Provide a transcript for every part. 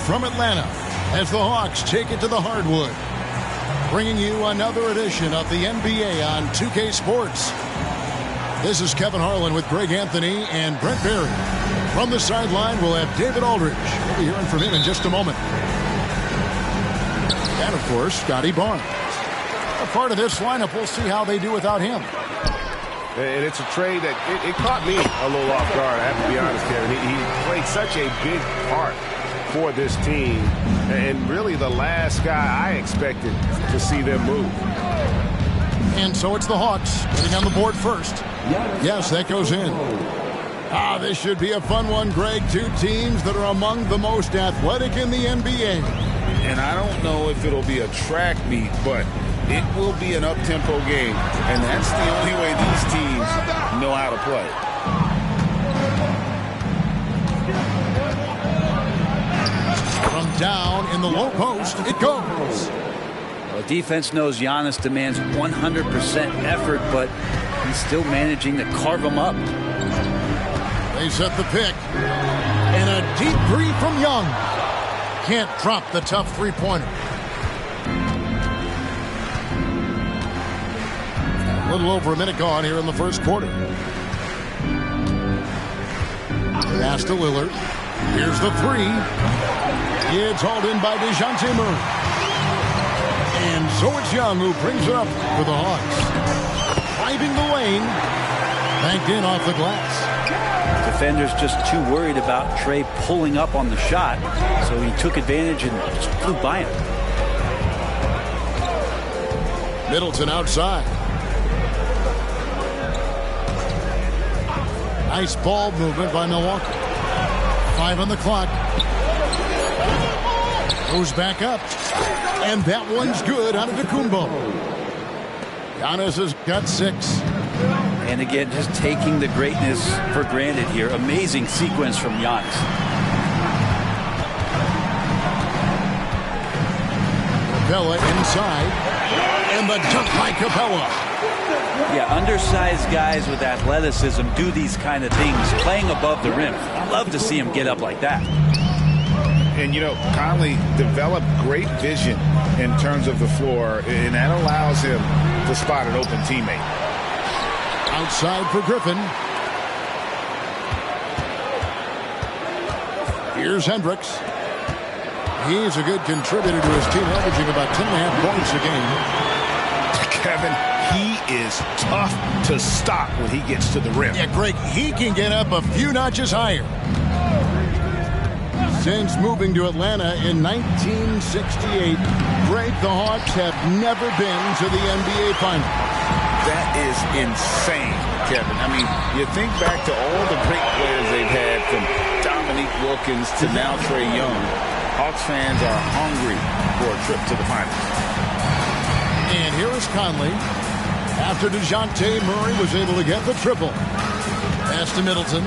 From Atlanta as the Hawks take it to the hardwood. Bringing you another edition of the NBA on 2K Sports. This is Kevin Harlan with Greg Anthony and Brent Barry. From the sideline, we'll have David Aldridge. We'll be hearing from him in just a moment. And, of course, Scotty Barnes. A part of this lineup, we'll see how they do without him. And it's a trade that it caught me a little off guard, I have to be honest, Kevin. He played such a big part for this team, and really the last guy I expected to see them move. And so it's the Hawks getting on the board first. Yes, that goes in. This should be a fun one, Greg. Two teams that are among the most athletic in the NBA. And I don't know if it'll be a track meet, but it will be an up-tempo game, and that's the only way these teams know how to play. From down in the low post, it goes. Well, defense knows Giannis demands 100% effort, but he's still managing to carve him up. They set the pick. And a deep three from Young. Can't drop the tough three-pointer. A little over a minute gone here in the first quarter. Pass to Lillard. Here's the three. It's hauled in by DeJounte Murray. And so it's Young who brings it up for the Hawks. Driving the lane. Banked in off the glass. Defender's just too worried about Trey pulling up on the shot, so he took advantage and just flew by him. Middleton outside. Nice ball movement by Milwaukee. 5 on the clock. Goes back up. And that one's good out of Antetokounmpo. Giannis has got 6. And again, just taking the greatness for granted here. Amazing sequence from Giannis. Capella inside. And the dunk by Capella. Yeah, undersized guys with athleticism do these kind of things, playing above the rim. Love to see him get up like that. And, you know, Conley developed great vision in terms of the floor, and that allows him to spot an open teammate. Outside for Griffin. Here's Hendricks. He's a good contributor to his team, averaging about 10.5 points a game. Kevin, he is tough to stop when he gets to the rim. Yeah, Greg, he can get up a few notches higher. Since moving to Atlanta in 1968, Greg, the Hawks have never been to the NBA Finals. That is insane, Kevin. I mean, you think back to all the great players they've had, from Dominique Wilkins to now Trae Young. Hawks fans are hungry for a trip to the finals. And here is Conley. after DeJounte Murray was able to get the triple. Pass to Middleton.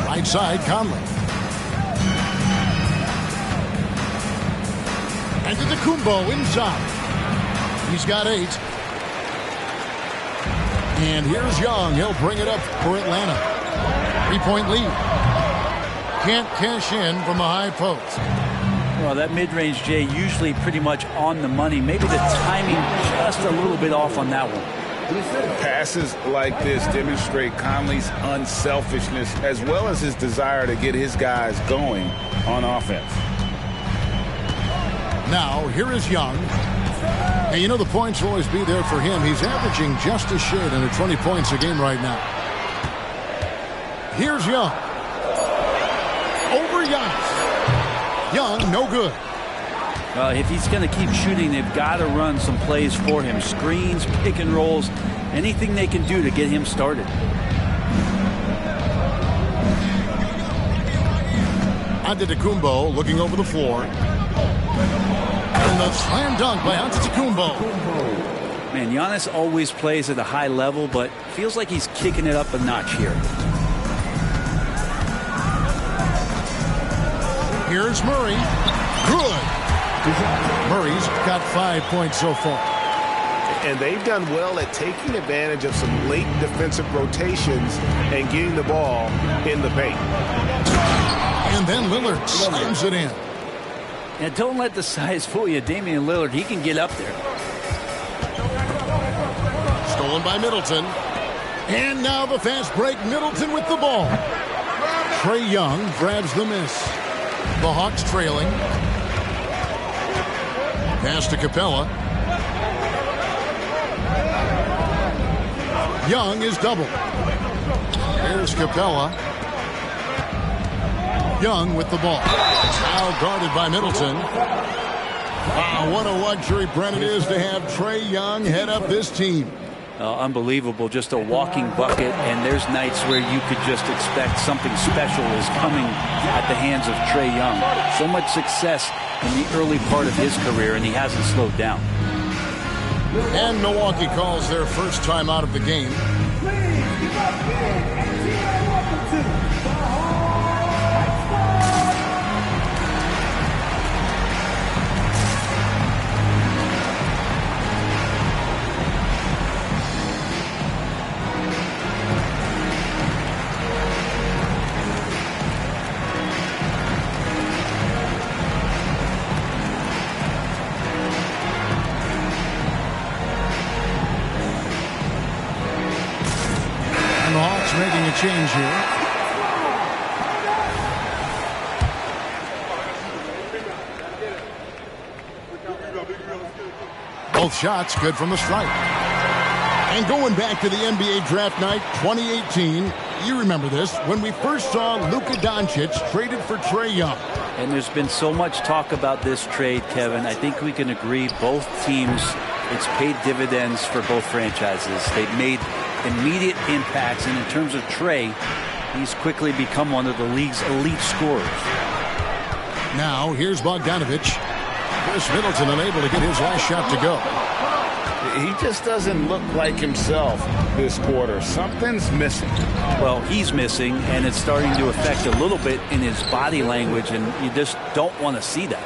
Right side, Conley. And to Kumbo inside. He's got 8. And here's Young. He'll bring it up for Atlanta. 3-point lead. Can't cash in from the high post. Well, that mid-range, Jay, usually pretty much on the money. Maybe the timing just a little bit off on that one. Passes like this demonstrate Conley's unselfishness as well as his desire to get his guys going on offense. Now, here is Young. And you know the points will always be there for him. He's averaging just a shade under 20 points a game right now. Here's Young. Over Giannis. Young, no good. Well, if he's going to keep shooting, they've got to run some plays for him. Screens, pick and rolls, anything they can do to get him started. Antetokounmpo looking over the floor. And the slam dunk by Antetokounmpo. Man, Giannis always plays at a high level, but feels like he's kicking it up a notch here. Here's Murray. Good. Murray's got 5 points so far. And they've done well at taking advantage of some late defensive rotations and getting the ball in the paint. And then Lillard slams it in. Yeah, don't let the size fool you. Damian Lillard, he can get up there. Stolen by Middleton. And now the fast break. Middleton with the ball. Trae Young grabs the miss. The Hawks trailing. Pass to Capella. Young is doubled. Here's Capella. Young with the ball. Now guarded by Middleton. Wow, what a luxury, Brent, it is to have Trae Young head up this team. Unbelievable, just a walking bucket, and there's nights where you could just expect something special is coming at the hands of Trae Young. So much success in the early part of his career, and he hasn't slowed down. And Milwaukee calls their first time out of the game. Making a change here. Both shots good from the stripe. And going back to the NBA draft night 2018, you remember this, when we first saw Luka Doncic traded for Trae Young. And there's been so much talk about this trade, Kevin. I think we can agree both teams, it's paid dividends for both franchises. They've made immediate impacts, and in terms of Trae, he's quickly become one of the league's elite scorers. Now here's Bogdanović. Chris Middleton unable to get his last shot to go. He just doesn't look like himself this quarter. Something's missing. Well, he's missing, and it's starting to affect a little bit in his body language, and you just don't want to see that.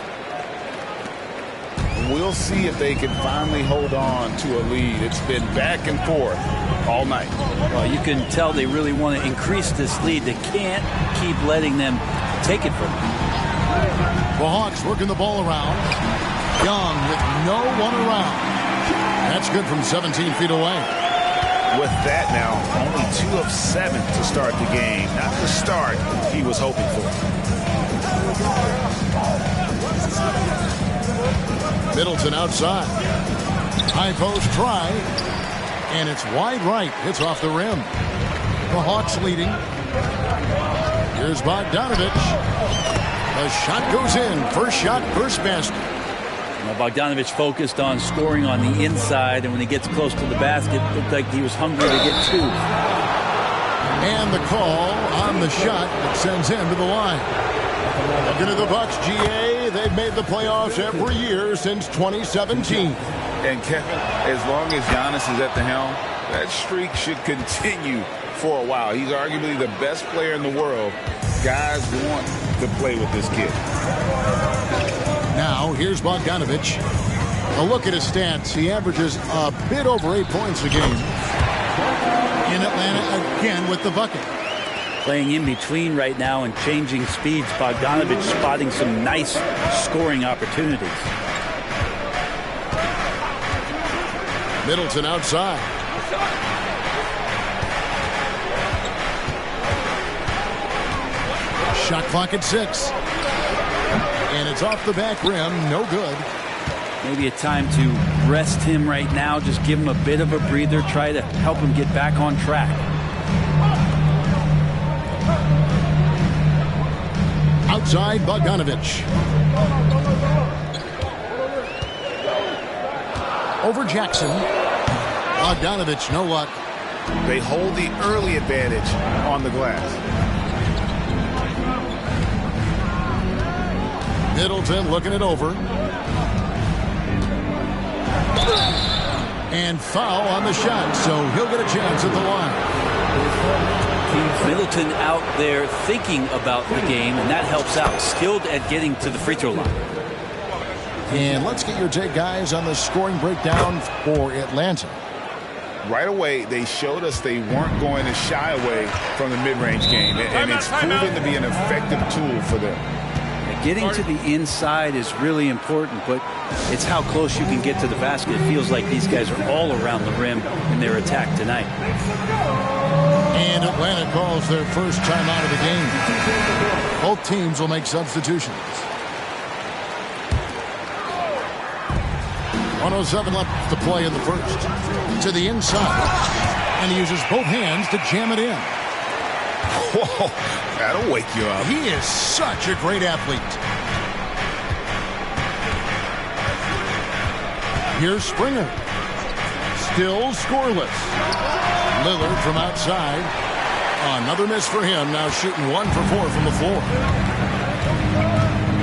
We'll see if they can finally hold on to a lead. It's been back and forth all night. Well, you can tell they really want to increase this lead. They can't keep letting them take it from them. The Hawks working the ball around. Young with no one around. That's good from 17 feet away. With that now, only 2 of 7 to start the game. Not the start he was hoping for. Middleton outside. High post try. And it's wide right. Hits off the rim. The Hawks leading. Here's Bogdanović. The shot goes in. First shot, first basket. Now Bogdanović focused on scoring on the inside, and when he gets close to the basket, it looked like he was hungry to get 2. And the call on the shot that sends him to the line. Looking at the Bucks, GA. Clearly, they've made the playoffs every year since 2017. And Kevin, as long as Giannis is at the helm, that streak should continue for a while. He's arguably the best player in the world. Guys want to play with this kid. Now, here's Bogdanović. A look at his stats. He averages a bit over 8 points a game. In Atlanta again with the bucket. Playing in between right now and changing speeds. Bogdanović spotting some nice scoring opportunities. Middleton outside. Shot clock at 6. And it's off the back rim. No good. Maybe a time to rest him right now. Just give him a bit of a breather. Try to help him get back on track. Outside, Bogdanović. Over Jackson. Bogdanović, no luck. They hold the early advantage on the glass. Middleton looking it over. And foul on the shot, so he'll get a chance at the line. Middleton out there thinking about the game, and that helps out. Skilled at getting to the free throw line. And let's get your take, guys, on the scoring breakdown for Atlanta. Right away, they showed us they weren't going to shy away from the mid-range game, and it's proven to be an effective tool for them. Getting to the inside is really important, but it's how close you can get to the basket. It feels like these guys are all around the rim in their attack tonight. And Atlanta calls their first time out of the game. Both teams will make substitutions. 1:07 left to play in the first. To the inside. And he uses both hands to jam it in. Whoa, that'll wake you up. He is such a great athlete. Here's Springer. Still scoreless. Lillard from outside. Another miss for him. Now shooting 1 for 4 from the floor.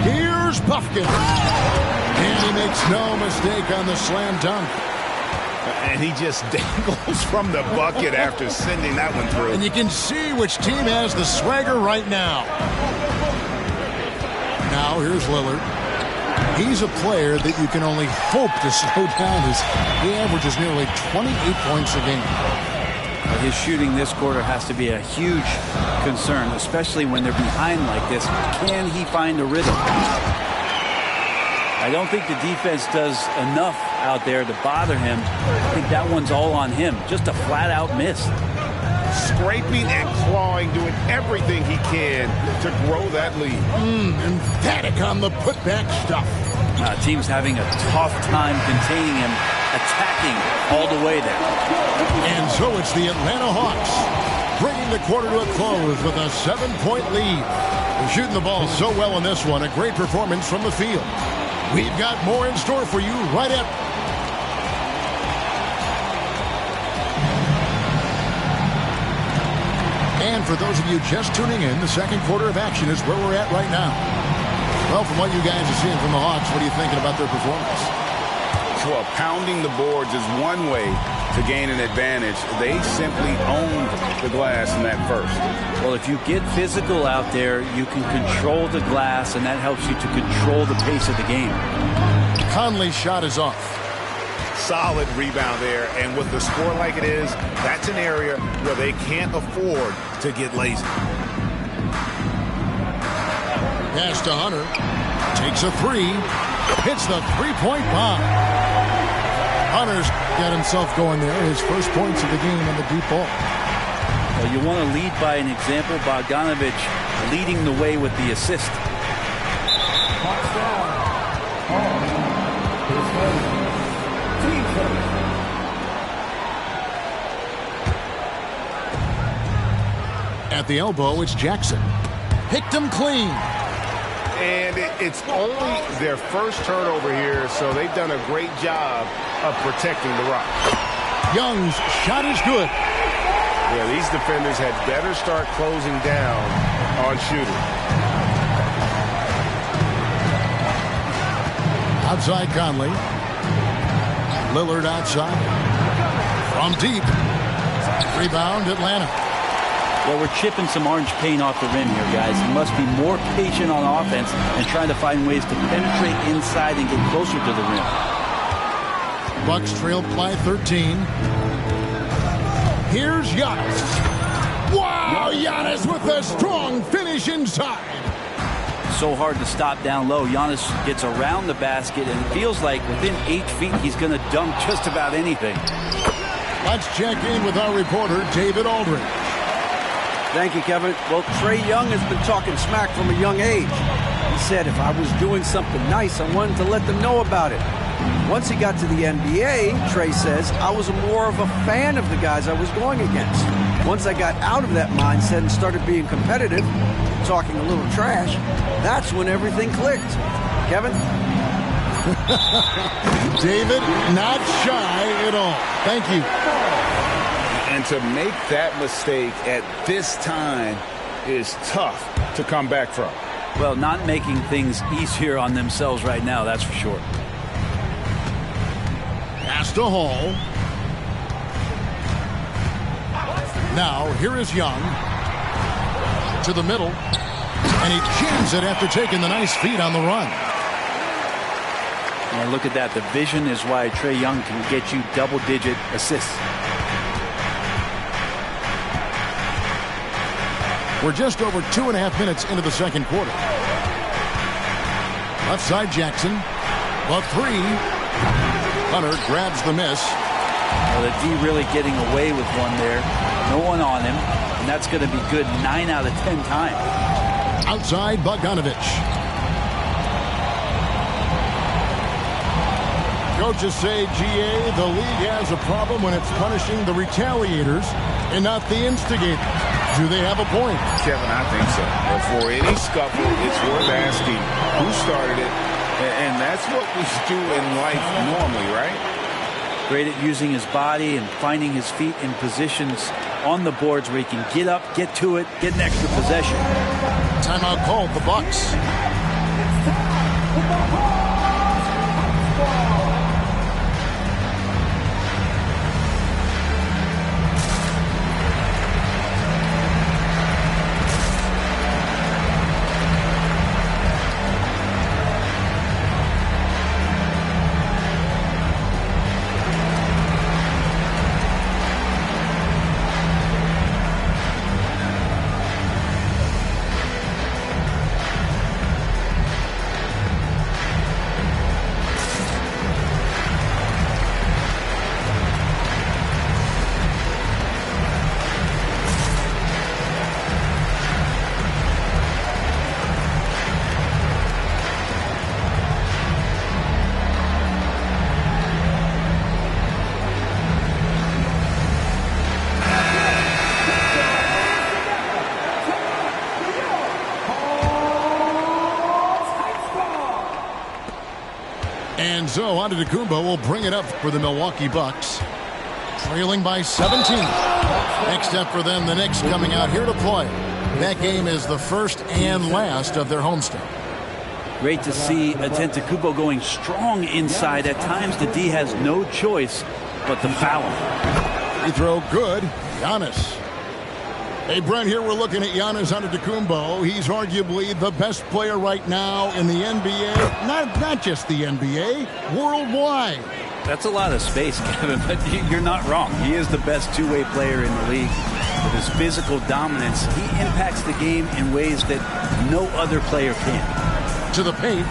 Here's Puffkin. And he makes no mistake on the slam dunk. And he just dangles from the bucket after sending that one through. And you can see which team has the swagger right now. Now here's Lillard. He's a player that you can only hope to slow down as he averages nearly 28 points a game. His shooting this quarter has to be a huge concern, especially when they're behind like this. Can he find a rhythm? I don't think the defense does enough out there to bother him. I think that one's all on him. Just a flat-out miss. Scraping and clawing, doing everything he can to grow that lead. Emphatic on the putback stuff. Team's having a tough time containing him, attacking all the way there. And so it's the Atlanta Hawks bringing the quarter to a close with a 7-point lead. They're shooting the ball so well in this one. A great performance from the field. We've got more in store for you right up. And for those of you just tuning in, the second quarter of action is where we're at right now. Well, from what you guys are seeing from the Hawks, what are you thinking about their performance? Well, pounding the boards is one way to gain an advantage. They simply owned the glass in that first. Well, if you get physical out there, you can control the glass, and that helps you to control the pace of the game. Conley's shot is off. Solid rebound there, and with the score like it is, that's an area where they can't afford to get lazy. Pass to Hunter. Takes a 3. Hits the three-point bomb. Hunter's got himself going there. His first points of the game on the deep ball. Well, you want to lead by an example. Bogdanović leading the way with the assist. At the elbow, it's Jackson. Picked him clean. And it's only their first turnover here, so they've done a great job of protecting the rock. Young's shot is good. Yeah, these defenders had better start closing down on shooting. Outside Conley. Lillard outside. From deep. Rebound Atlanta. Well, we're chipping some orange paint off the rim here, guys. He must be more patient on offense and trying to find ways to penetrate inside and get closer to the rim. Bucks trail by 13. Here's Giannis. Wow, Giannis with a strong finish inside. So hard to stop down low. Giannis gets around the basket, and it feels like within 8 feet he's going to dunk just about anything. Let's check in with our reporter, David Aldridge. Thank you, Kevin. Well, Trae Young has been talking smack from a young age. He said, if I was doing something nice, I wanted to let them know about it. Once he got to the NBA, Trae says, I was more of a fan of the guys I was going against. Once I got out of that mindset and started being competitive, talking a little trash, that's when everything clicked. Kevin? David, not shy at all. Thank you. And to make that mistake at this time is tough to come back from. Well, not making things easier on themselves right now, that's for sure. Pass to Hall. Now, here is Young. To the middle. And he jams it after taking the nice feed on the run. And look at that. The vision is why Trae Young can get you double-digit assists. We're just over 2.5 minutes into the second quarter. Left side Jackson. The three. Hunter grabs the miss. Well, the D really getting away with one there. No one on him. And that's going to be good 9 out of 10 times. Outside Bogdanovich. Coaches say, GA, the league has a problem when it's punishing the retaliators and not the instigators. Do they have a point? Kevin, I think so. But for any scuffle, it's worth asking who started it. And that's what we do in life normally, right? Great at using his body and finding his feet in positions on the boards where he can get up, get to it, get an extra possession. Timeout called, the Bucks. And so Antetokounmpo will bring it up for the Milwaukee Bucks. Trailing by 17. Next up for them, the Knicks coming out here to play. That game is the first and last of their homestand. Great to see Antetokounmpo going strong inside. At times, the D has no choice but to foul him. Free throw good. Giannis. Hey, Brent, here we're looking at Giannis Antetokounmpo. He's arguably the best player right now in the NBA. Not just the NBA, worldwide. That's a lot of space, Kevin, but you're not wrong. He is the best two-way player in the league. With his physical dominance, he impacts the game in ways that no other player can. To the paint,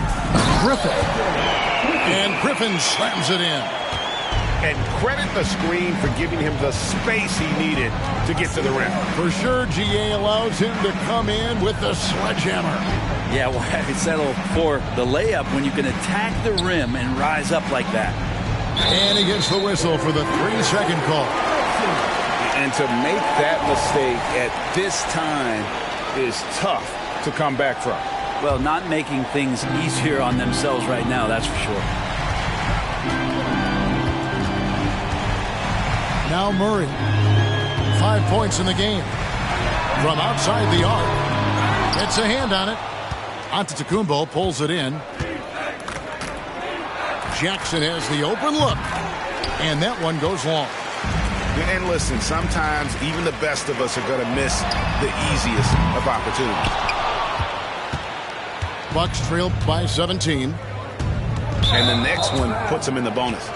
Griffin. And Griffin slams it in. And credit the screen for giving him the space he needed to get to the rim. For sure, GA allows him to come in with the sledgehammer. Yeah, why settle for the layup when you can attack the rim and rise up like that? And he gets the whistle for the 3-second call. And to make that mistake at this time is tough to come back from. Well, not making things easier on themselves right now, that's for sure. Now Murray. 5 points in the game. From outside the arc. Gets a hand on it. Antetokounmpo pulls it in. Jackson has the open look. And that one goes long. And listen, sometimes even the best of us are going to miss the easiest of opportunities. Bucks trail by 17. And the next one puts them in the bonus.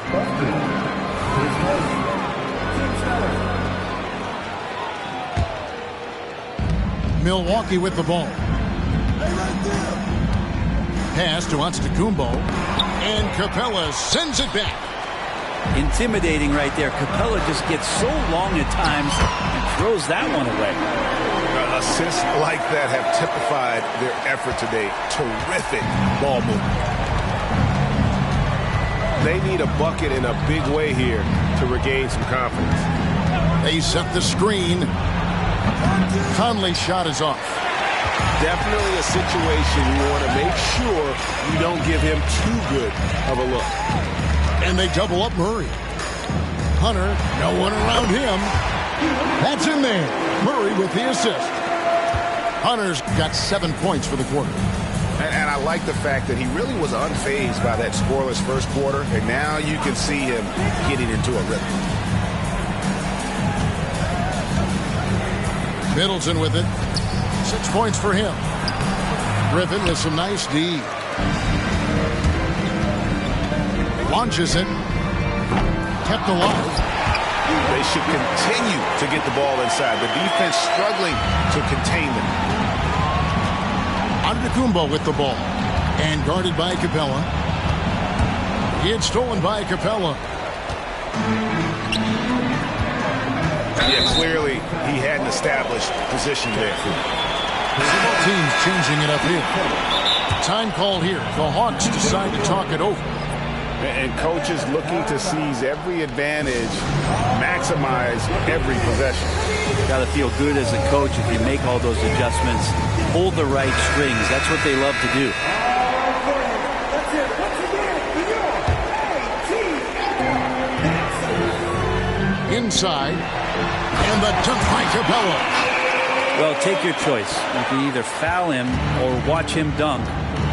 Milwaukee with the ball. Pass to Antetokounmpo. And Capella sends it back. Intimidating right there. Capella just gets so long at times and throws that one away. Assists like that have typified their effort today. Terrific ball movement. They need a bucket in a big way here to regain some confidence. They set the screen. Conley's shot is off. Definitely a situation you want to make sure you don't give him too good of a look. And they double up Murray. Hunter, no one around him. That's in there. Murray with the assist. Hunter's got 7 points for the quarter. And I like the fact that he really was unfazed by that scoreless first quarter. And now you can see him getting into a rhythm. Middleton with it. 6 points for him. Griffin with some nice D. Launches it. Kept alive. They should continue to get the ball inside. The defense struggling to contain them. Antetokounmpo with the ball. And guarded by Capella. It's stolen by Capella. Yeah, clearly he hadn't established position there. Both teams changing it up here. Time called here. The Hawks decide to talk it over. And coaches looking to seize every advantage, maximize every possession. Got to feel good as a coach if you make all those adjustments. Hold the right strings. That's what they love to do. Inside. And the dunk by Capella. Well, take your choice. You can either foul him or watch him dunk.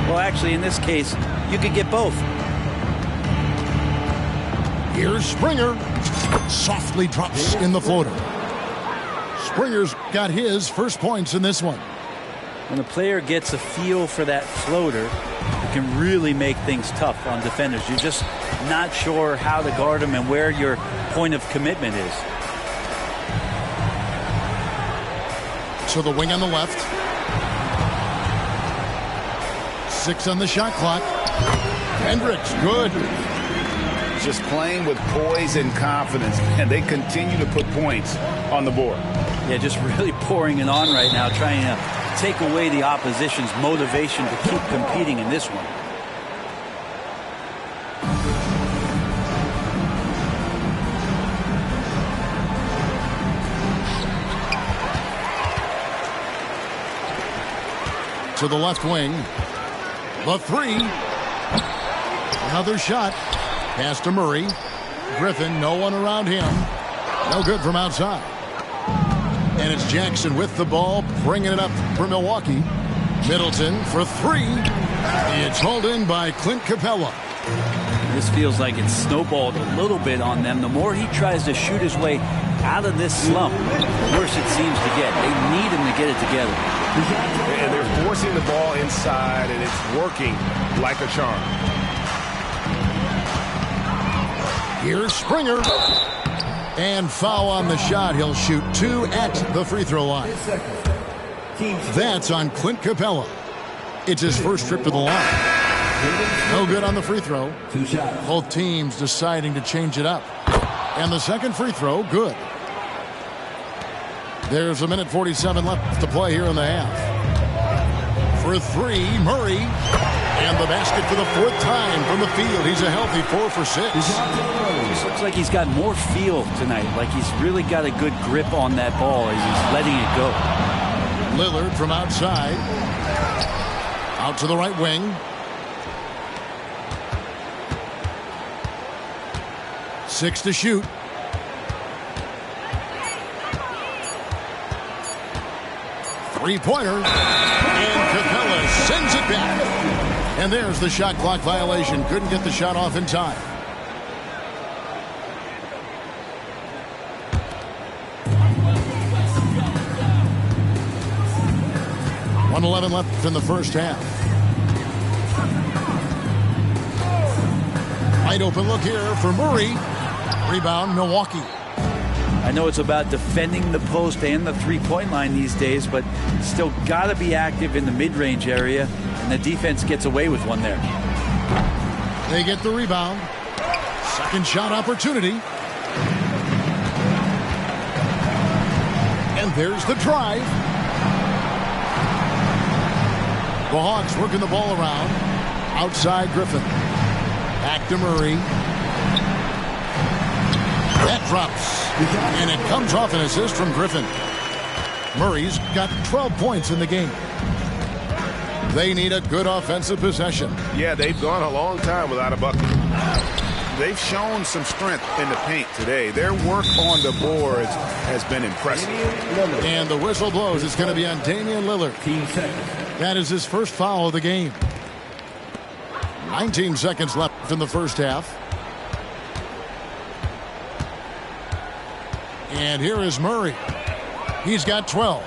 Well, actually, in this case, you could get both. Here's Springer. Softly drops in the floater. Springer's got his first points in this one. When a player gets a feel for that floater, it can really make things tough on defenders. You're just not sure how to guard them and where your point of commitment is. To the wing on the left. 6 on the shot clock. Hendricks, good. Just playing with poise and confidence, and they continue to put points on the board. Yeah, just really pouring it on right now, trying to take away the opposition's motivation to keep competing in this one. To the left wing. The 3. Another shot. Pass to Murray. Griffin, no one around him. No good from outside. And it's Jackson with the ball, bringing it up for Milwaukee. Middleton for 3. It's hauled in by Clint Capella. This feels like it's snowballed a little bit on them. The more he tries to shoot his way out of this slump, the worse it seems to get. They need him to get it together. And they're forcing the ball inside, and it's working like a charm. Here's Springer. And foul on the shot. He'll shoot 2 at the free throw line. That's on Clint Capella. It's his first trip to the line. No good on the free throw. Both teams deciding to change it up. And the second free throw, good. There's a minute 47 left to play here in the half. For 3, Murray. And the basket for the 4th time from the field. He's a healthy 4 for 6. It looks like he's got more feel tonight. Like he's really got a good grip on that ball as he's letting it go. Lillard from outside. Out to the right wing. 6 to shoot. Three-pointer. And Capella sends it back. And there's the shot clock violation. Couldn't get the shot off in time. 1:11 left in the first half. Wide open look here for Murray. Rebound, Milwaukee. I know it's about defending the post and the three-point line these days, but still got to be active in the mid-range area, and the defense gets away with one there. They get the rebound. Second shot opportunity. And there's the drive. The Hawks working the ball around. Outside Griffin. Back to Murray. That drops. And it comes off an assist from Griffin. Murray's got 12 points in the game. They need a good offensive possession. Yeah, they've gone a long time without a bucket. They've shown some strength in the paint today. Their work on the boards has been impressive. And the whistle blows. It's going to be on Damian Lillard. That is his first foul of the game. 19 seconds left in the first half. And here is Murray. He's got 12.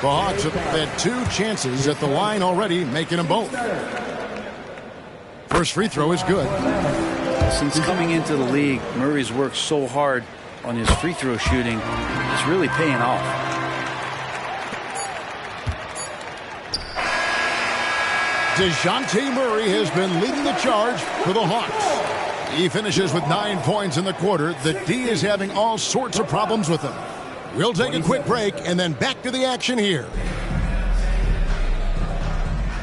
The Hawks have had 2 chances at the line already, making them both. First free throw is good. Since coming into the league, Murray's worked so hard on his free throw shooting. It's really paying off. DeJounte Murray has been leading the charge for the Hawks. He finishes with 9 points in the quarter. The D is having all sorts of problems with him. We'll take a quick break and then back to the action here.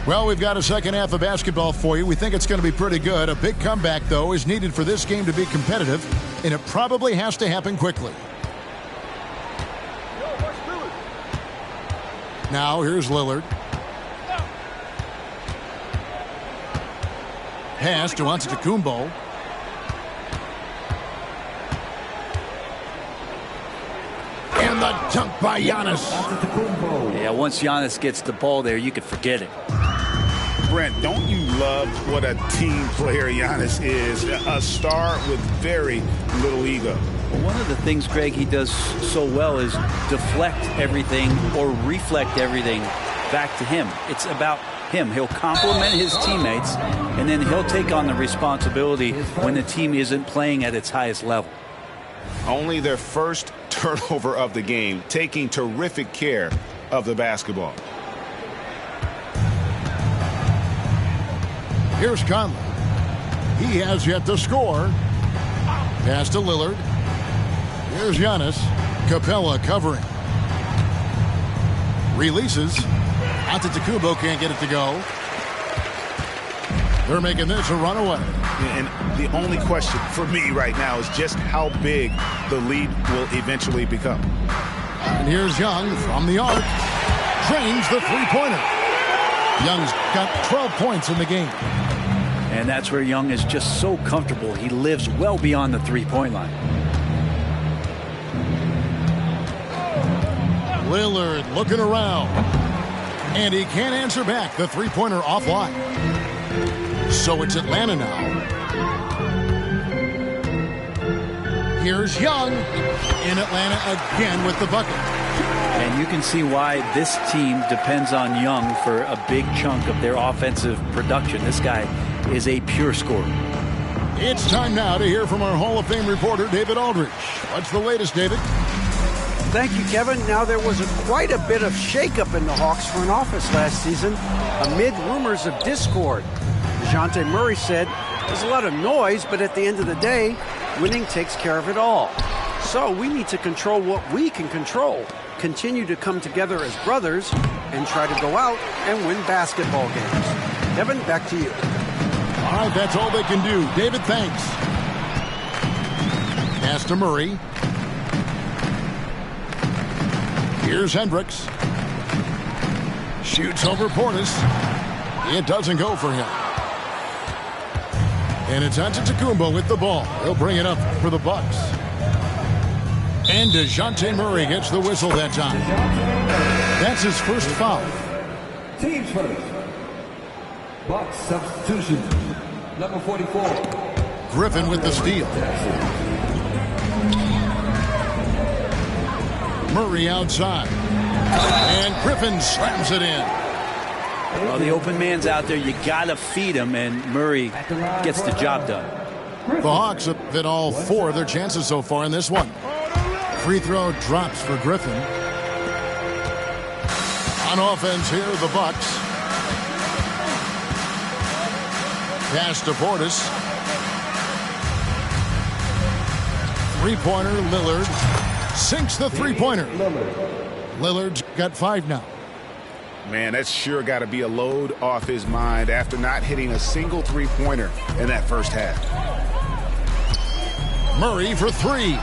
Well, we've got a second half of basketball for you. We think it's going to be pretty good. A big comeback, though, is needed for this game to be competitive, and it probably has to happen quickly. Now, here's Lillard. Pass to Antetokounmpo. And the dunk by Giannis. Yeah, once Giannis gets the ball there, you could forget it. Brent, don't you love what a team player Giannis is? A star with very little ego. Well, one of the things, Greg, he does so well is deflect everything or reflect everything back to him. It's about him. He'll compliment his teammates, and then he'll take on the responsibility when the team isn't playing at its highest level. Only their first turnover of the game, taking terrific care of the basketball. Here's Conley. He has yet to score. Pass to Lillard. Here's Giannis. Capella covering. Releases. Antetokounmpo can't get it to go. They're making this a runaway. And the only question for me right now is just how big the lead will eventually become. And here's Young from the arc. Drains the three-pointer. Young's got 12 points in the game. And that's where Young is just so comfortable. He lives well beyond the three-point line. Lillard looking around. And he can't answer back. The three-pointer offline. So it's Atlanta now. Here's Young in Atlanta again with the bucket. And you can see why this team depends on Young for a big chunk of their offensive production. This guy is a pure scorer. It's time now to hear from our Hall of Fame reporter, David Aldridge. What's the latest, David? Thank you, Kevin. Now, there was quite a bit of shakeup in the Hawks front office last season amid rumors of discord. DeJounte Murray said, there's a lot of noise, but at the end of the day, winning takes care of it all. So we need to control what we can control, continue to come together as brothers, and try to go out and win basketball games. Kevin, back to you. All right, that's all they can do. David, thanks. Pass to Murray. Here's Hendricks. Shoots over Portis. It doesn't go for him. And it's Antetokounmpo with the ball. He'll bring it up for the Bucks. And DeJounte Murray gets the whistle that time. That's his first foul. Teams first. Bucks substitution. Number 44. Griffin with the steal. Murray outside. And Griffin slams it in. Well, the open man's out there. You got to feed him, and Murray gets the job done. The Hawks have hit all 4 of their chances so far in this one. Free throw drops for Griffin. On offense here, the Bucks. Pass to Portis. Three-pointer, Lillard. Sinks the three-pointer. Lillard's got 5 now. Man, that's sure got to be a load off his mind after not hitting a single three-pointer in that first half. Murray for 3.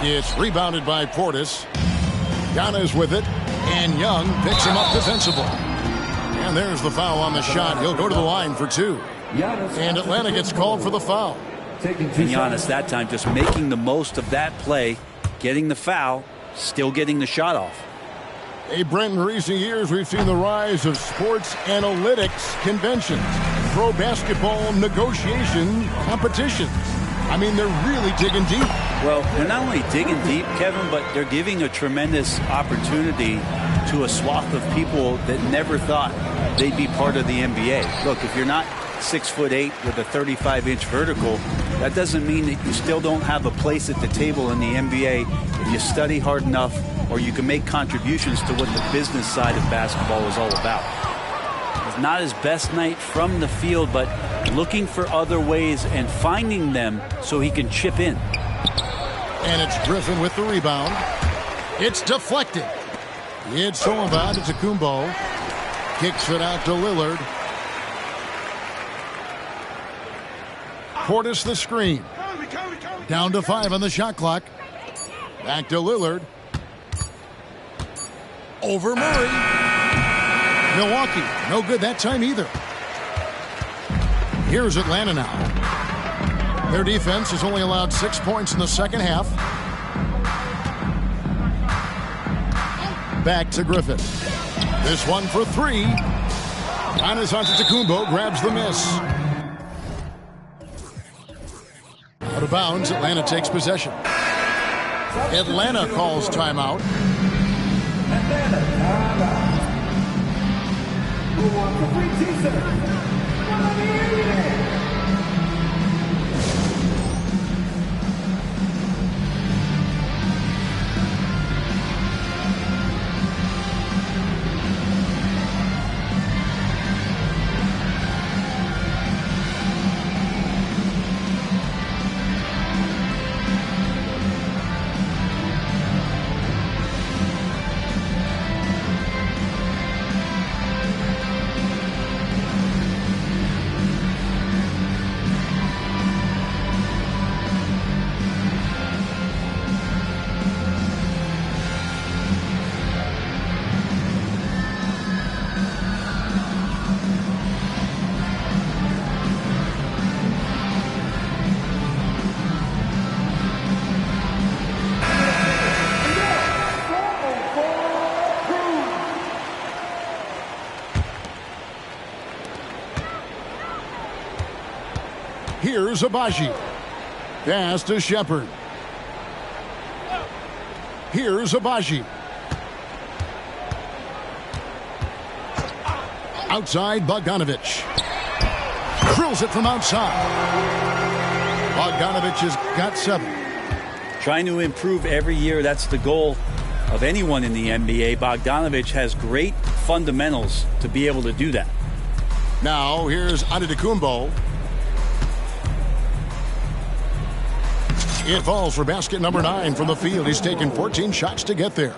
It's rebounded by Portis. Giannis with it, and Young picks him up defensively. And there's the foul on the shot. He'll go to the line for 2. And Atlanta gets called for the foul. And Giannis that time just making the most of that play, getting the foul, still getting the shot off. Hey, Brent, in recent years, we've seen the rise of sports analytics conventions, pro basketball negotiation competitions. I mean, they're really digging deep. Well, they're not only digging deep, Kevin, but they're giving a tremendous opportunity to a swath of people that never thought they'd be part of the NBA. Look, if you're not 6'8" with a 35-inch vertical, that doesn't mean that you still don't have a place at the table in the NBA if you study hard enough, or you can make contributions to what the business side of basketball is all about. It's not his best night from the field, but looking for other ways and finding them so he can chip in. And it's Griffin with the rebound. It's deflected. It's about Antetokounmpo. Kicks it out to Lillard. Portis the screen. Down to 5 on the shot clock. Back to Lillard. Over Murray. Milwaukee, no good that time either. Here's Atlanta now. Their defense has only allowed 6 points in the second half. Back to Griffin. This one for 3. Giannis Antetokounmpo grabs the miss. Out of bounds, Atlanta takes possession. Atlanta calls timeout. Atlanta timeout. Who wants the free t-shirt? Here's Agbaji. Pass to Shepherd. Here's Agbaji. Outside, Bogdanovic. Drills it from outside. Bogdanovic has got 7. Trying to improve every year, that's the goal of anyone in the NBA. Bogdanovic has great fundamentals to be able to do that. Now, here's Antetokounmpo. It falls for basket number 9 from the field. He's taken 14 shots to get there.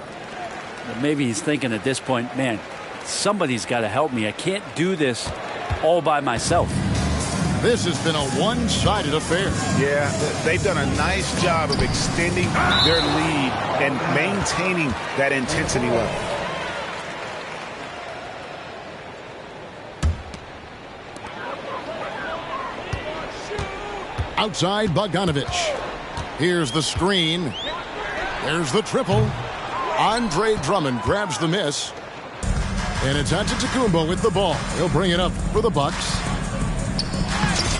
Well, maybe he's thinking at this point, man, somebody's got to help me. I can't do this all by myself. This has been a one-sided affair. Yeah, they've done a nice job of extending their lead and maintaining that intensity level. Outside Bogdanovich. Here's the screen. There's the triple. Andre Drummond grabs the miss. And it's Antetokounmpo with the ball. He'll bring it up for the Bucks.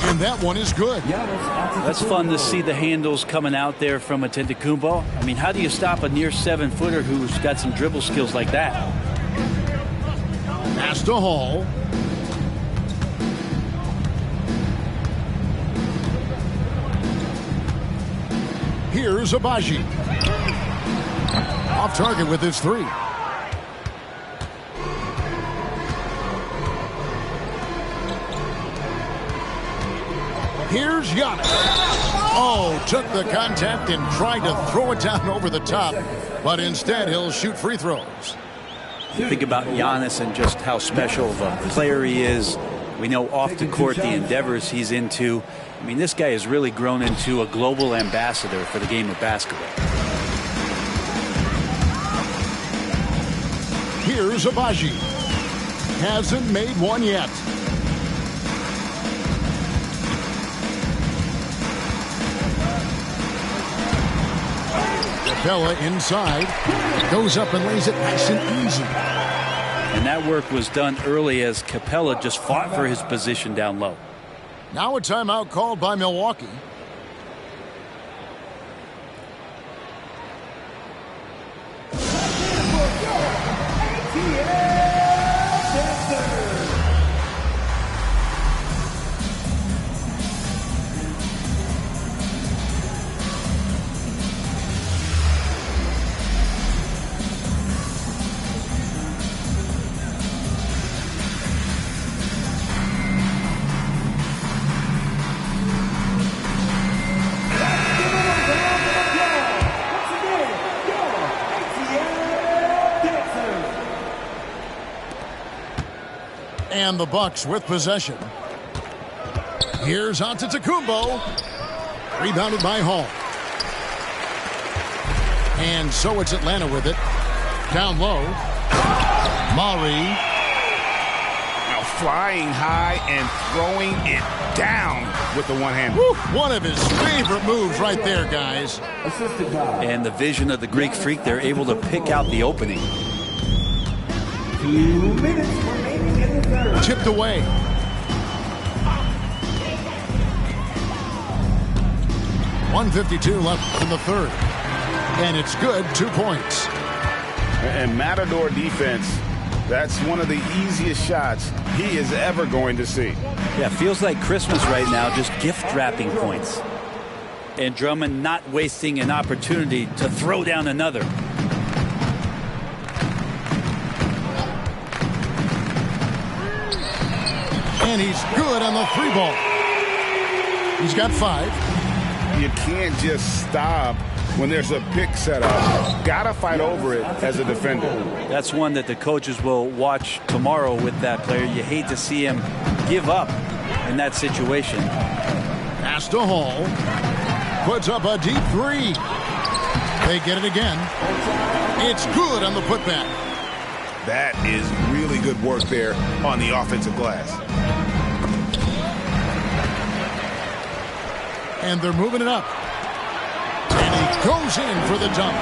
And that one is good. That's fun to see the handles coming out there from Antetokounmpo. I mean, how do you stop a near 7-footer who's got some dribble skills like that? Pass to Hall. Here's Abaji. Off target with his three. Here's Giannis. Oh, took the contact and tried to throw it down over the top, but instead he'll shoot free throws. Think about Giannis and just how special of a player he is. We know off the court the endeavors he's into. I mean, this guy has really grown into a global ambassador for the game of basketball. Here's Abaji. Hasn't made one yet. Capella inside. Goes up and lays it nice and easy. And that work was done early as Capella just fought for his position down low. Now a timeout called by Milwaukee. And the Bucks with possession. Here's Antetokounmpo. Rebounded by Hall. And so it's Atlanta with it. Down low. Murray. Now flying high and throwing it down with the one hand. One of his favorite moves right there, guys. And the vision of the Greek Freak, they're able to pick out the opening. 2 minutes remaining in the third. Tipped away. .152 left in the third. And it's good, 2 points. And Matador defense, that's one of the easiest shots he is ever going to see. Yeah, feels like Christmas right now, just gift wrapping points. And Drummond not wasting an opportunity to throw down another. And he's good on the three ball. He's got 5. You can't just stop when there's a pick set up. Gotta fight over it as a defender. That's one that the coaches will watch tomorrow with that player. You hate to see him give up in that situation. Pass to Hall. Puts up a deep 3. They get it again. It's good on the putback. That is really good work there on the offensive glass. And they're moving it up. And he goes in for the dunk.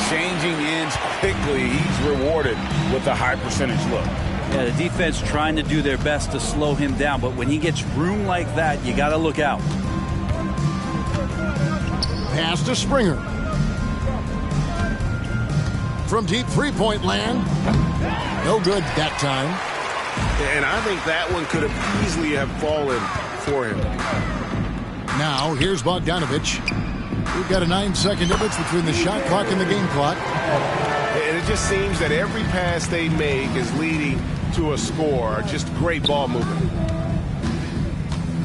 Changing ends quickly. He's rewarded with a high percentage look. Yeah, the defense trying to do their best to slow him down, but when he gets room like that, you got to look out. Pass to Springer. From deep three-point land. No good that time. And I think that one could have easily have fallen for him. Now, here's Bogdanovich. We've got a 9-second difference between the shot clock and the game clock. And it just seems that every pass they make is leading to a score. Just great ball movement.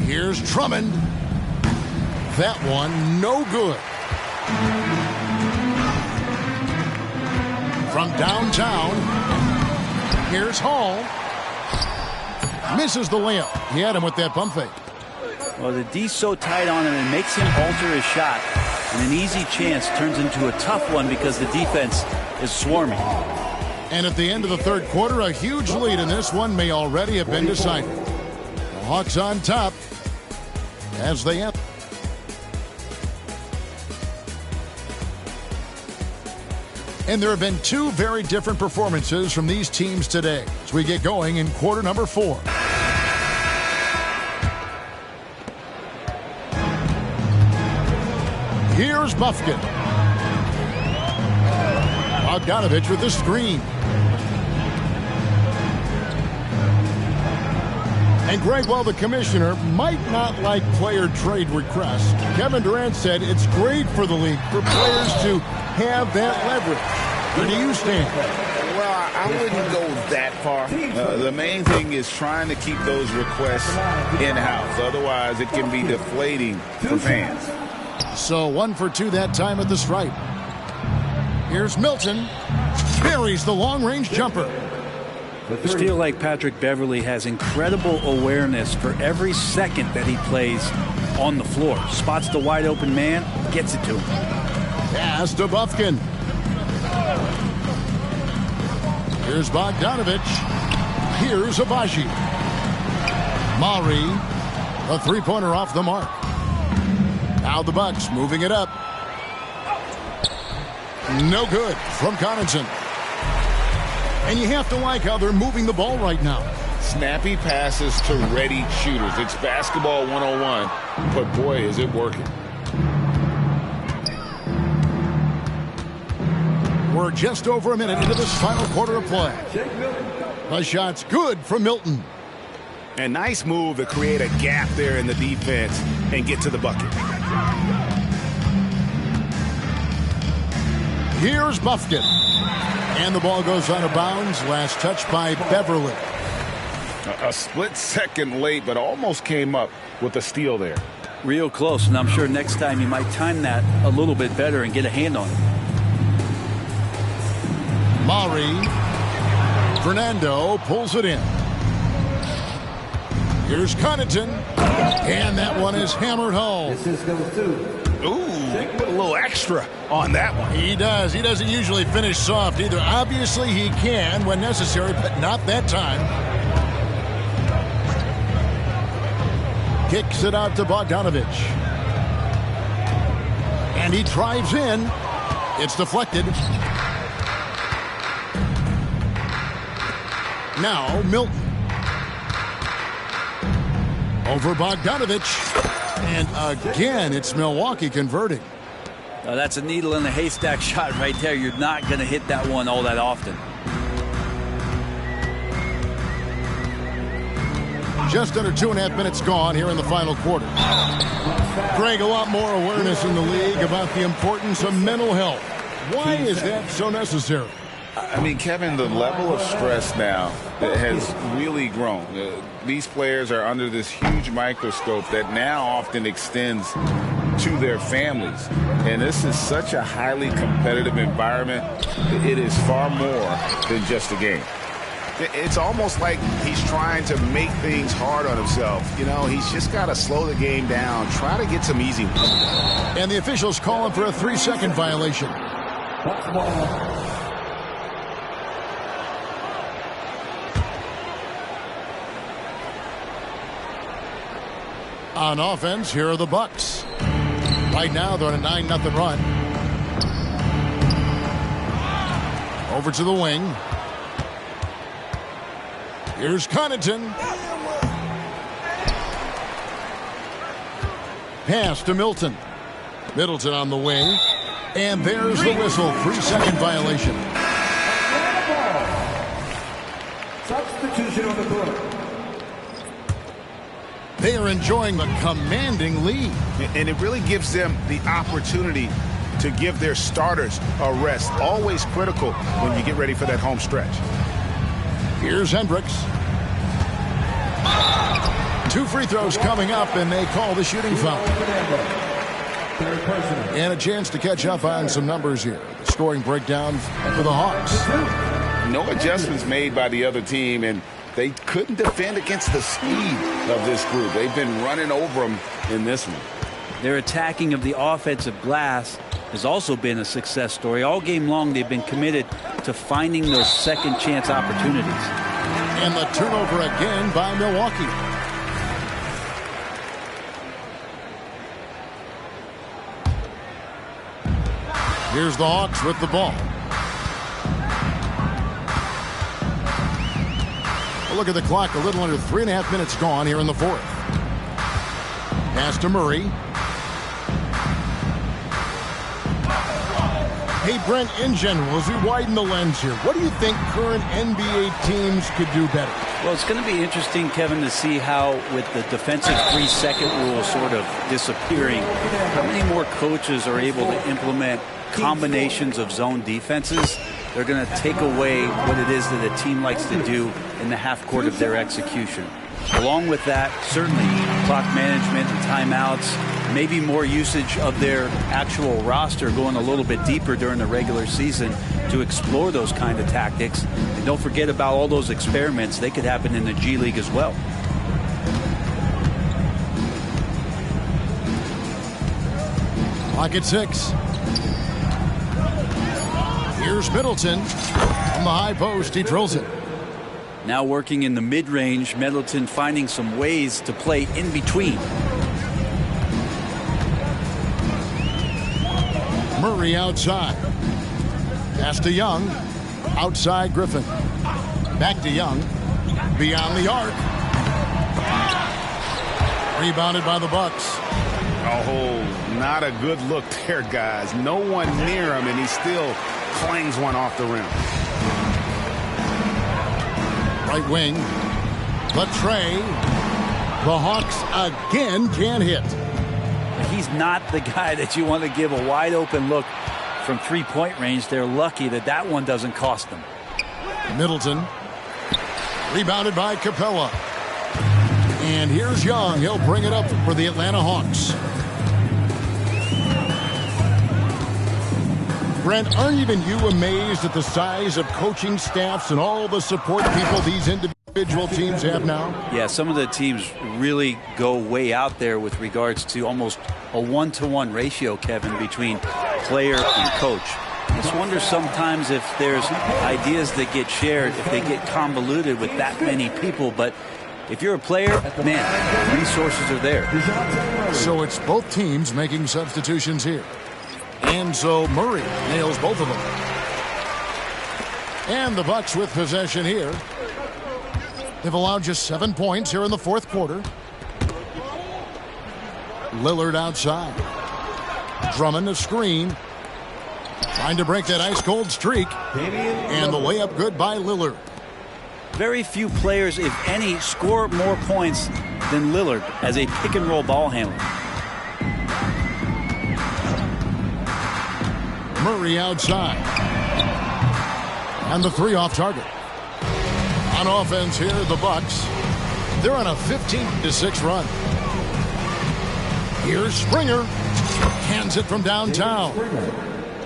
Here's Drummond. That one, no good. From downtown, here's Hall. Misses the layup. He had him with that pump fake. Well, the D's so tight on him, it makes him alter his shot. And an easy chance turns into a tough one because the defense is swarming. And at the end of the third quarter, a huge lead in this one may already have been decided. The Hawks on top. as they enter. And there have been two very different performances from these teams today as we get going in quarter number 4. Here's Bufkin. Bogdanovich with the screen. And Greg, while the commissioner might not like player trade requests, Kevin Durant said it's great for the league for players to have that leverage. Where do you stand? Well, I wouldn't go that far. The main thing is trying to keep those requests in-house. Otherwise, it can be deflating for fans. So 1 for 2 that time at the stripe. Here's Milton. Buries the long-range jumper. I just feel like Patrick Beverley has incredible awareness for every second that he plays on the floor. Spots the wide open man, gets it to him. Pass to Bufkin. Here's Bogdanovich. Here's Abaji. Maury, a three-pointer off the mark. Now the Bucks moving it up. No good from Connaughton. And you have to like how they're moving the ball right now. Snappy passes to ready shooters. It's basketball 101, but boy, is it working. We're just over a minute into this final quarter of play. The shot's good from Milton. A nice move to create a gap there in the defense and get to the bucket. Here's Bufkin. And the ball goes out of bounds. Last touch by Beverley. A split second late, but almost came up with a steal there. Real close, and I'm sure next time you might time that a little bit better and get a hand on it. Maury. Fernando pulls it in. Here's Connaughton. And that one is hammered home. Ooh, a little extra on that one. He does. He doesn't usually finish soft either. Obviously, he can when necessary, but not that time. Kicks it out to Bogdanovich. And he drives in. It's deflected. Now, Milton. Over Bogdanovich. And again, it's Milwaukee converting. That's a needle in the haystack shot right there. You're not going to hit that one all that often. Just under 2.5 minutes gone here in the final quarter. Greg, a lot more awareness in the league about the importance of mental health. Why is that so necessary? I mean, Kevin, the level of stress now has really grown. These players are under this huge microscope that now often extends to their families. And this is such a highly competitive environment. It is far more than just a game. It's almost like he's trying to make things hard on himself. You know, he's just got to slow the game down, try to get some easy ones. And the officials calling for a 3-second violation. On offense, here are the Bucks. Right now, they're on a 9-0 run. Over to the wing. Here's Connaughton. Pass to Milton. Middleton on the wing. And there's the whistle. 3-second violation. Substitution on the court. They are enjoying a commanding lead. And it really gives them the opportunity to give their starters a rest. Always critical when you get ready for that home stretch. Here's Hendricks. 2 free throws coming up, and they call the shooting foul. And a chance to catch up on some numbers here. The scoring breakdown for the Hawks. No adjustments made by the other team, and they couldn't defend against the speed of this group. They've been running over them in this one. Their attacking of the offensive glass has also been a success story. All game long, they've been committed to finding those second chance opportunities. And the turnover again by Milwaukee. Here's the Hawks with the ball. Well, look at the clock. A little under 3.5 minutes gone here in the fourth. Pass to Murray. Hey, Brent, in general, as we widen the lens here, what do you think current NBA teams could do better? Well, it's going to be interesting, Kevin, to see how, with the defensive 3-second rule sort of disappearing, how many more coaches are able to implement combinations of zone defenses. They're going to take away what it is that a team likes to do in the half court of their execution. Along with that, certainly clock management and timeouts, maybe more usage of their actual roster, going a little bit deeper during the regular season to explore those kind of tactics. And don't forget about all those experiments. They could happen in the G League as well. Clock at 6. Here's Middleton. From the high post, he drills it. Now working in the mid-range, Middleton finding some ways to play in between. Murray outside. Pass to Young. Outside Griffin. Back to Young. Beyond the arc. Rebounded by the Bucks. Oh, not a good look there, guys. No one near him, and he still clangs one off the rim. Right wing. Latrey. The Hawks again can't hit. He's not the guy that you want to give a wide open look from three-point range. They're lucky that that one doesn't cost them. Middleton. Rebounded by Capella. And here's Young. He'll bring it up for the Atlanta Hawks. Brent, aren't even you amazed at the size of coaching staffs and all the support people these individual teams have now? Yeah, some of the teams really go way out there with regards to almost a 1-to-1 ratio, Kevin, between player and coach. I just wonder sometimes if there's ideas that get shared, if they get convoluted with that many people. But if you're a player, man, resources are there. So it's both teams making substitutions here. And so Murray nails both of them. And the Bucks with possession here. They've allowed just 7 points here in the fourth quarter. Lillard outside. Drummond a screen. Trying to break that ice-cold streak. And the layup good by Lillard. Very few players, if any, score more points than Lillard as a pick-and-roll ball handler. Murray outside. And the three off target. On offense here, the Bucks. They're on a 15-6 run. Here's Springer. Hands it from downtown.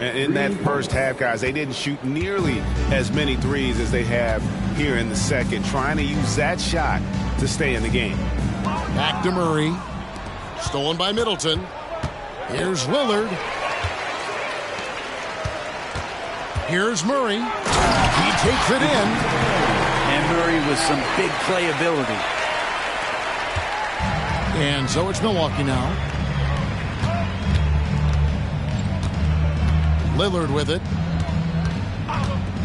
In that first half, guys, they didn't shoot nearly as many threes as they have here in the second, trying to use that shot to stay in the game. Back to Murray. Stolen by Middleton. Here's Lillard. Here's Murray. He takes it in. And Murray with some big playability. And so it's Milwaukee now. Lillard with it.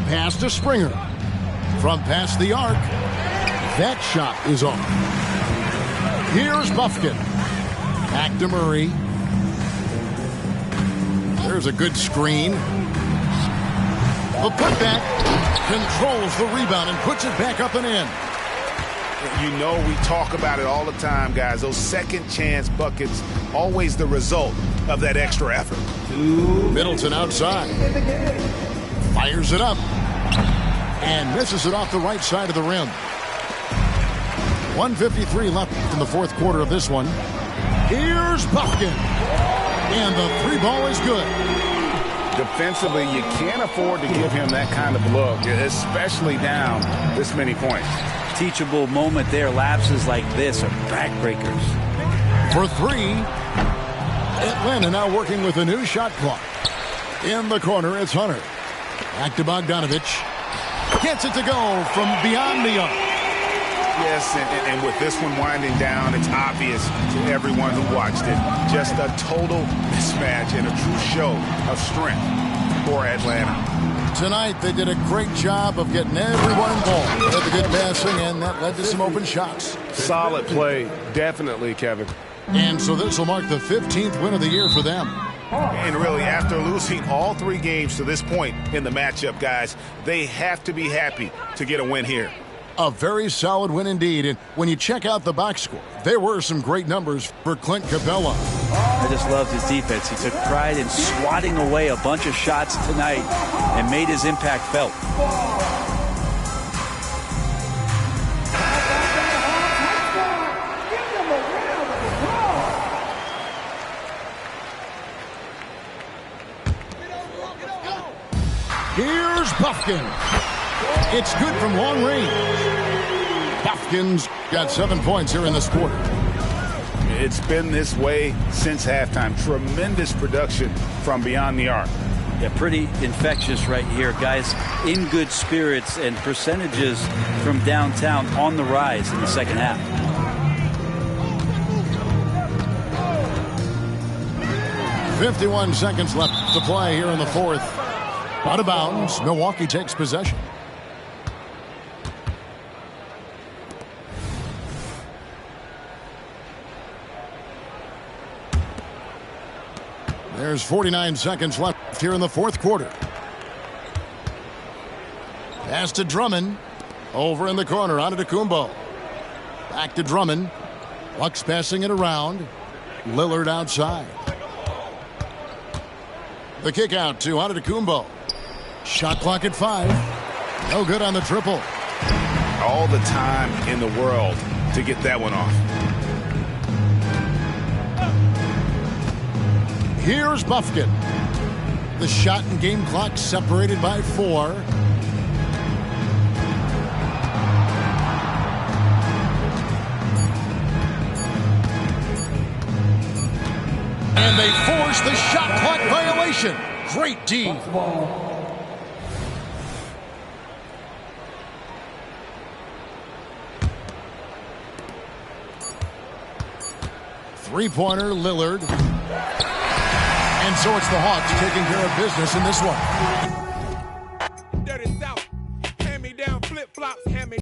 Pass to Springer. From past the arc. That shot is off. Here's Buffkin. Back to Murray. There's a good screen. The putback controls the rebound and puts it back up and in. You know, we talk about it all the time, guys. Those second chance buckets, always the result of that extra effort. Middleton outside. Fires it up. And misses it off the right side of the rim. 1:53 left in the fourth quarter of this one. Here's Buffkin. And the three ball is good. Defensively, you can't afford to give him that kind of look, especially down this many points. Teachable moment there. Lapses like this are backbreakers. For three, Atlanta now working with a new shot clock. In the corner, it's Hunter. Back to Bogdanovich. Gets it to go from beyond the arc. Yes, and with this one winding down, it's obvious to everyone who watched it. Just a total mismatch and a true show of strength for Atlanta. Tonight, they did a great job of getting everyone involved. They had the good passing, and that led to some open shots. Solid play, definitely, Kevin. And so this will mark the 15th win of the year for them. And really, after losing all 3 games to this point in the matchup, guys, they have to be happy to get a win here. A very solid win indeed. And when you check out the box score, there were some great numbers for Clint Capella. I just loved his defense. He took pride in swatting away a bunch of shots tonight and made his impact felt. Here's Buffkin. It's good from long range. Buffkin's got 7 points here in this quarter. It's been this way since halftime. Tremendous production from beyond the arc. Yeah, pretty infectious right here. Guys in good spirits and percentages from downtown on the rise in the second half. .51 seconds left to play here in the fourth. Out of bounds. Milwaukee takes possession. There's 49 seconds left here in the fourth quarter. Pass to Drummond. Over in the corner, Antetokounmpo. Back to Drummond. Bucks passing it around. Lillard outside. The kick out to Antetokounmpo. Shot clock at 5. No good on the triple. All the time in the world to get that one off. Here's Buffkin. The shot and game clock separated by 4. And they force the shot clock violation. Great D. Three-pointer, Lillard. And so it's the Hawks taking care of business in this one.